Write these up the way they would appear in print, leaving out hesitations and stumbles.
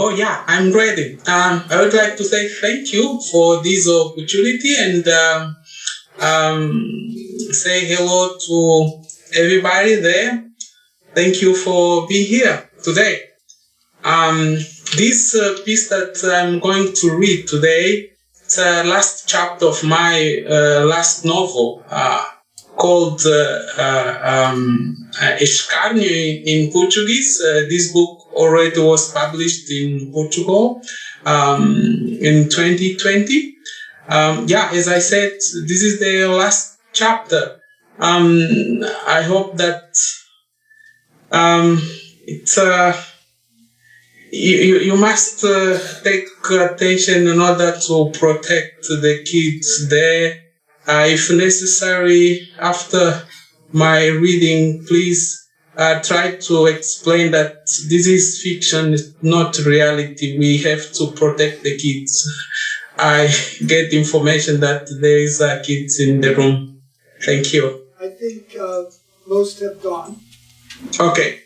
Oh yeah, I'm ready. I would like to say thank you for this opportunity and say hello to everybody there. Thank you for being here today. This piece that I'm going to read today, it's the last chapter of my last novel called Escárnio in Portuguese. This book already was published in Portugal in 2020. As I said, this is the last chapter. I hope that you must take attention in order to protect the kids there. If necessary, after my reading, please try to explain that this is fiction, not reality. We have to protect the kids. I get information that there is kids in the room. Thank you. I think most have gone. Okay.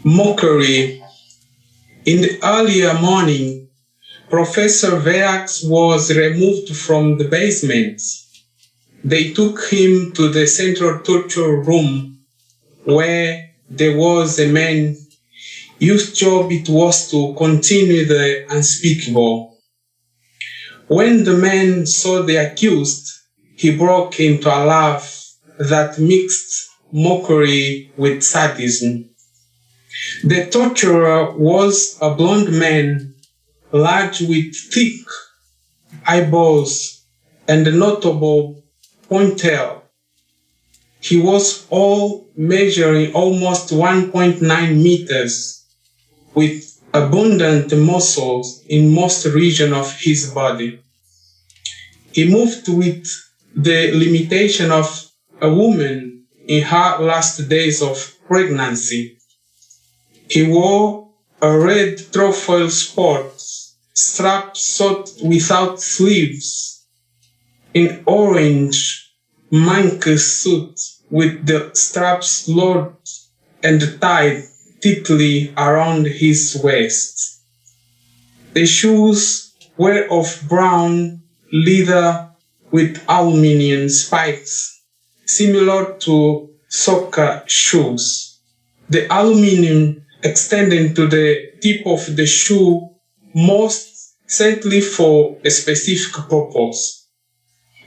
Mockery. In the earlier morning, Professor Verax was removed from the basement. They took him to the central torture room, where there was a man whose job it was to continue the unspeakable. When the man saw the accused, he broke into a laugh that mixed mockery with sadism. The torturer was a blond man, large with thick eyeballs and a notable ponytail. He was measuring almost 1.9 meters, with abundant muscles in most regions of his body. He moved with the limitation of a woman in her last days of pregnancy. He wore a red trefoil sports strap sewed without sleeves, an orange monk suit with the straps lowered and tied tightly around his waist. The shoes were of brown leather with aluminium spikes, similar to soccer shoes. The aluminium extending to the tip of the shoe most certainly for a specific purpose.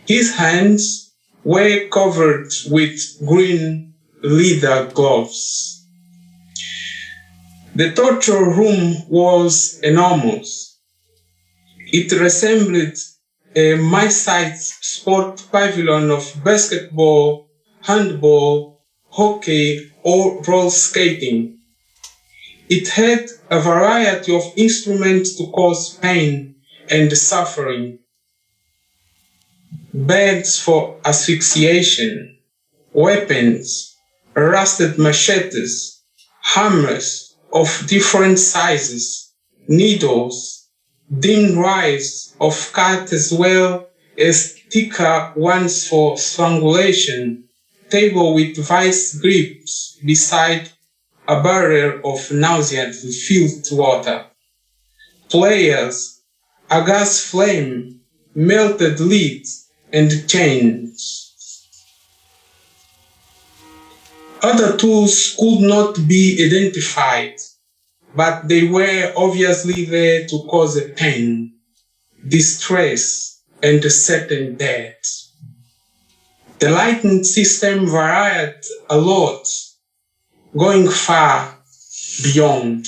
His hands were covered with green leather gloves. The torture room was enormous. It resembled a mid-sized sport pavilion of basketball, handball, hockey, or roller skating. It had a variety of instruments to cause pain and suffering. Beds for asphyxiation, weapons, rusted machetes, hammers of different sizes, needles, thin wires of cut as well as thicker ones for strangulation, table with vice grips beside a barrel of nausea-filled water, players, a gas flame, melted leads, and chains. Other tools could not be identified, but they were obviously there to cause a pain, distress, and a certain death. The lighting system varied a lot, going far beyond.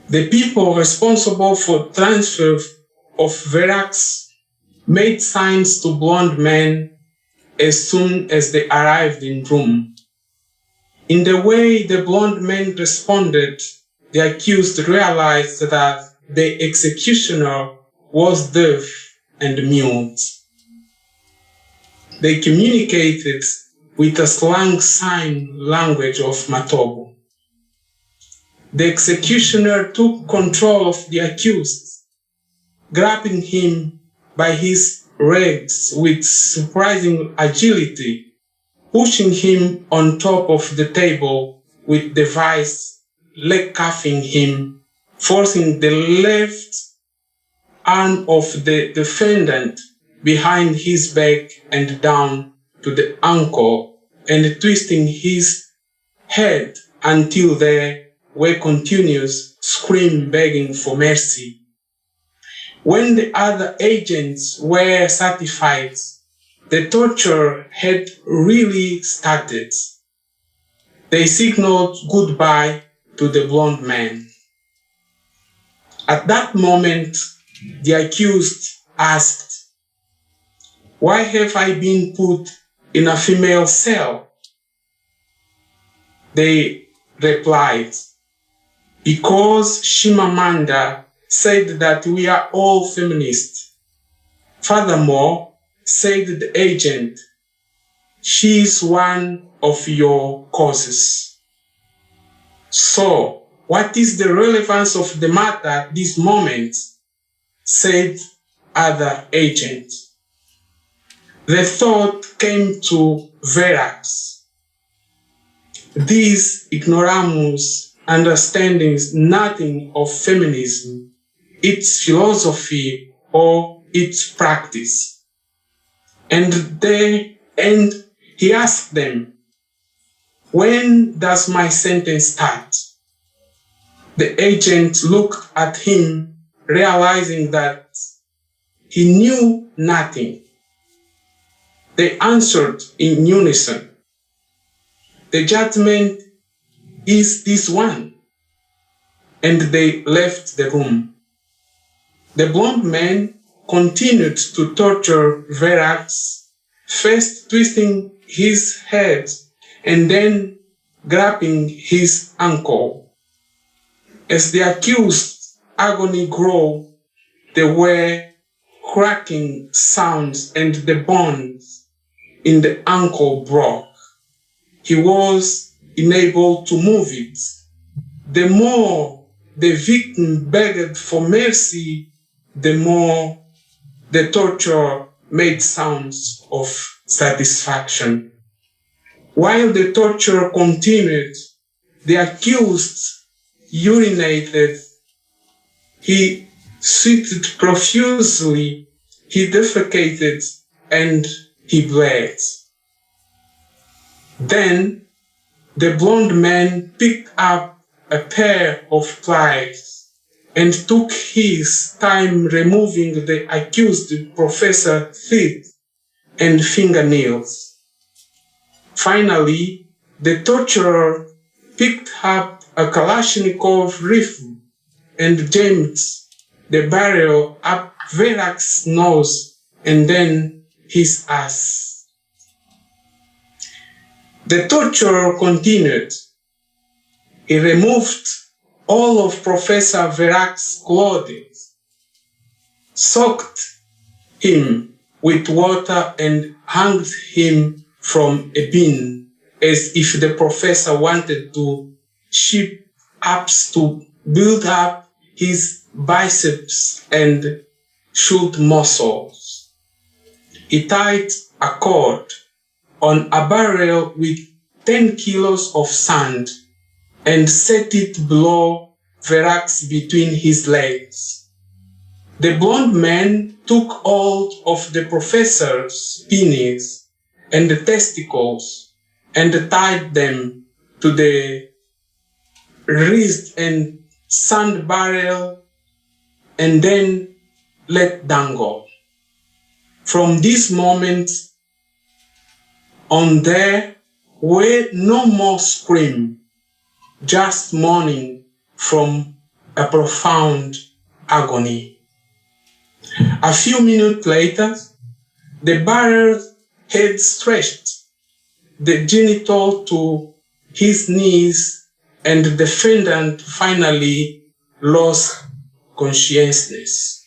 The people responsible for transfer of Verax made signs to blond men as soon as they arrived in room. In the way the blond men responded, the accused realized that the executioner was deaf and mute. They communicated with a slang sign language of Matobo. The executioner took control of the accused, grabbing him by his legs with surprising agility, pushing him on top of the table with the vice leg cuffing him, forcing the left arm of the defendant behind his back and down to the ankle, and twisting his head until there were continuous screams begging for mercy. When the other agents were satisfied, the torture had really started. They signaled goodbye to the blonde man. At that moment, the accused asked, "Why have I been put in a female cell?" They replied, "Because Shimamanda said that we are all feminists." Furthermore, said the agent, "she is one of your causes." "So, what is the relevance of the matter at this moment?" said other agent. The thought came to Verax. These ignoramus understandings nothing of feminism, its philosophy or its practice. And he asked them, "When does my sentence start?" The agent looked at him, realizing that he knew nothing. They answered in unison, "The judgment is this one." And they left the room. The blonde man continued to torture Verax, first twisting his head and then grabbing his ankle. As the accused's agony grew, there were cracking sounds and the bones in the ankle broke. He was unable to move it. The more the victim begged for mercy, the more the torture made sounds of satisfaction. While the torture continued, the accused urinated, he sweated profusely, he defecated, and he bled. Then the blonde man picked up a pair of pliers and took his time removing the accused professor's feet and fingernails. Finally, the torturer picked up a Kalashnikov rifle and jammed the barrel up Verax's nose and then his ass. The torture continued. He removed all of Professor Verax's clothing, soaked him with water and hung him from a beam as if the professor wanted to shape up to build up his biceps and shoulder muscles. He tied a cord on a barrel with 10 kilos of sand and set it below Verax between his legs. The blonde man took hold of the professor's penis and the testicles and tied them to the wrist and sand barrel and then let them go. From this moment on, there were no more screams, just mourning from a profound agony. A few minutes later, the barrel had stretched the genital to his knees and the defendant finally lost consciousness.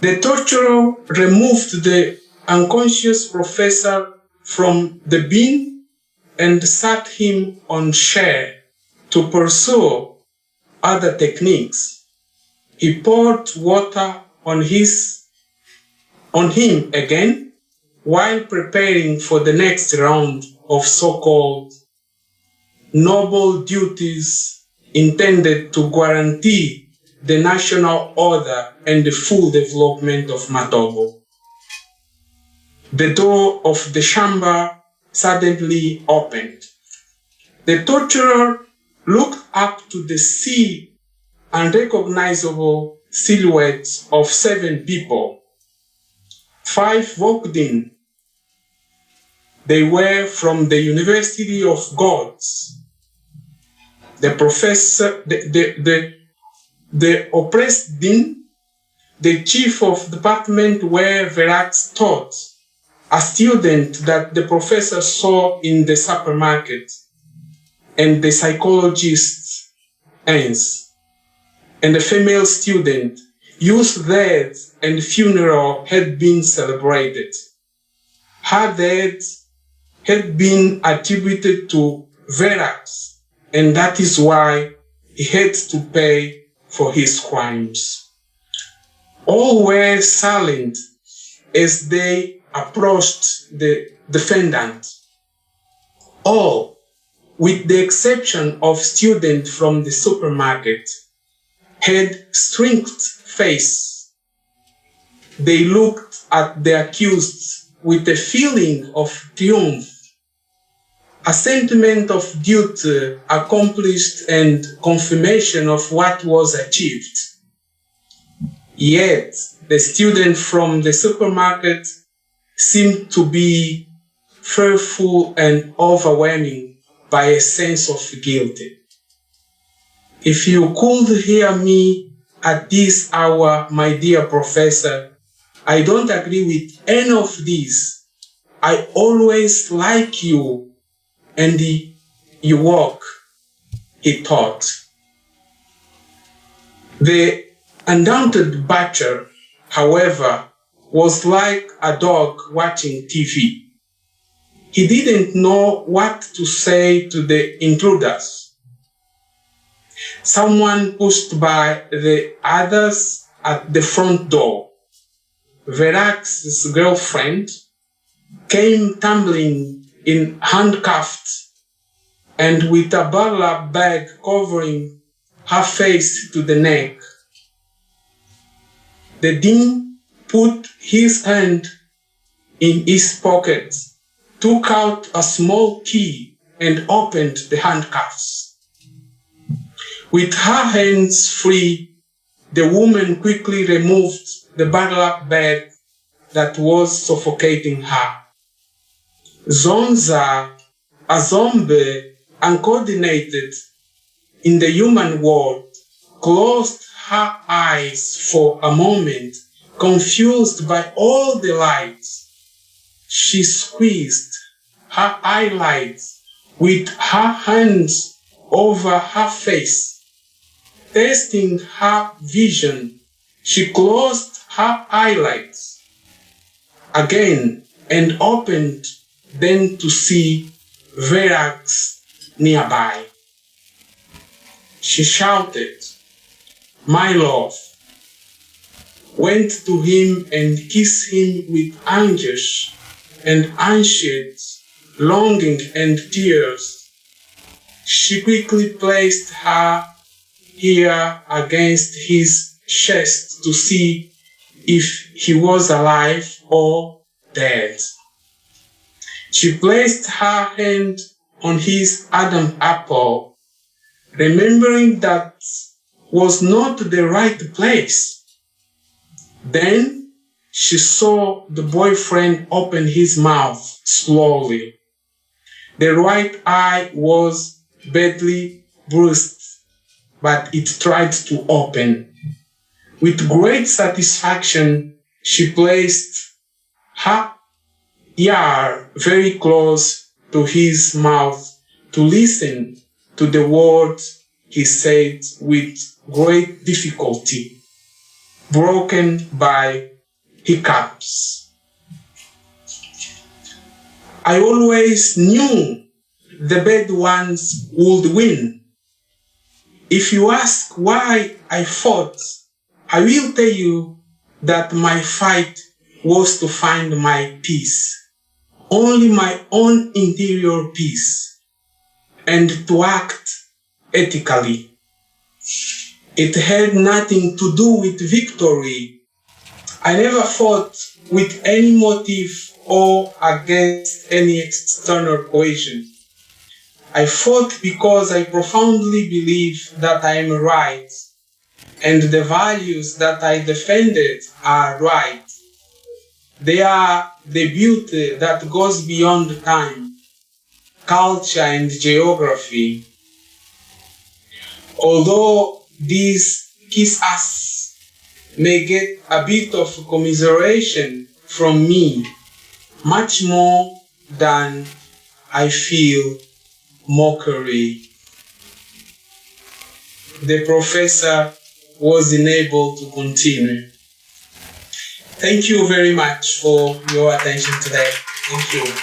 The torturer removed the unconscious professor from the beam and sat him on a chair to pursue other techniques. He poured water on him again, while preparing for the next round of so-called noble duties intended to guarantee the national order and the full development of Matogo. The door of the chamber suddenly opened. The torturer looked up to the sea unrecognizable silhouettes of 7 people. 5 walked in. They were from the University of Gods. The professor, the oppressed dean, the chief of department where Verax taught, a student that the professor saw in the supermarket, and the psychologist Hans, and the female student whose death and funeral had been celebrated. Her death had been attributed to Verax, and that is why he had to pay for his crimes. All were silent as they approached the defendant. All, with the exception of students from the supermarket, had straight face. They looked at the accused with a feeling of triumph, a sentiment of duty accomplished and confirmation of what was achieved. Yet, the student from the supermarket seemed to be fearful and overwhelming by a sense of guilt. If you could hear me at this hour, my dear professor, I don't agree with any of these. I always like you and you walk, he thought. The undaunted butcher, however, was like a dog watching TV. He didn't know what to say to the intruders. Someone pushed by the others at the front door. Verax's girlfriend came tumbling in handcuffed and with a burlap bag covering her face to the neck. The dean put his hand in his pocket, took out a small key and opened the handcuffs. With her hands free, the woman quickly removed the burlap bag that was suffocating her. Zonza, a zombie uncoordinated in the human world, closed her eyes for a moment, confused by all the lights. She squeezed her eyelids with her hands over her face. Testing her vision, she closed her eyelids again and opened them to see Verax nearby. She shouted, "My love," went to him and kissed him with anguish and anxious longing and tears. She quickly placed her ear against his chest to see if he was alive or dead. She placed her hand on his Adam apple, remembering that was not the right place. Then she saw the boyfriend open his mouth slowly. The right eye was badly bruised, but it tried to open. With great satisfaction, she placed her ear very close to his mouth to listen to the words he said with great difficulty, broken by hiccups. I always knew the bad ones would win. If you ask why I fought, I will tell you that my fight was to find my peace, only my own interior peace, and to act ethically. It had nothing to do with victory. I never fought with any motive or against any external cohesion. I fought because I profoundly believe that I am right, and the values that I defended are right. They are the beauty that goes beyond time, culture, and geography. Although these kiss us may get a bit of commiseration from me, much more than I feel mockery. The professor was unable to continue. Thank you very much for your attention today. Thank you.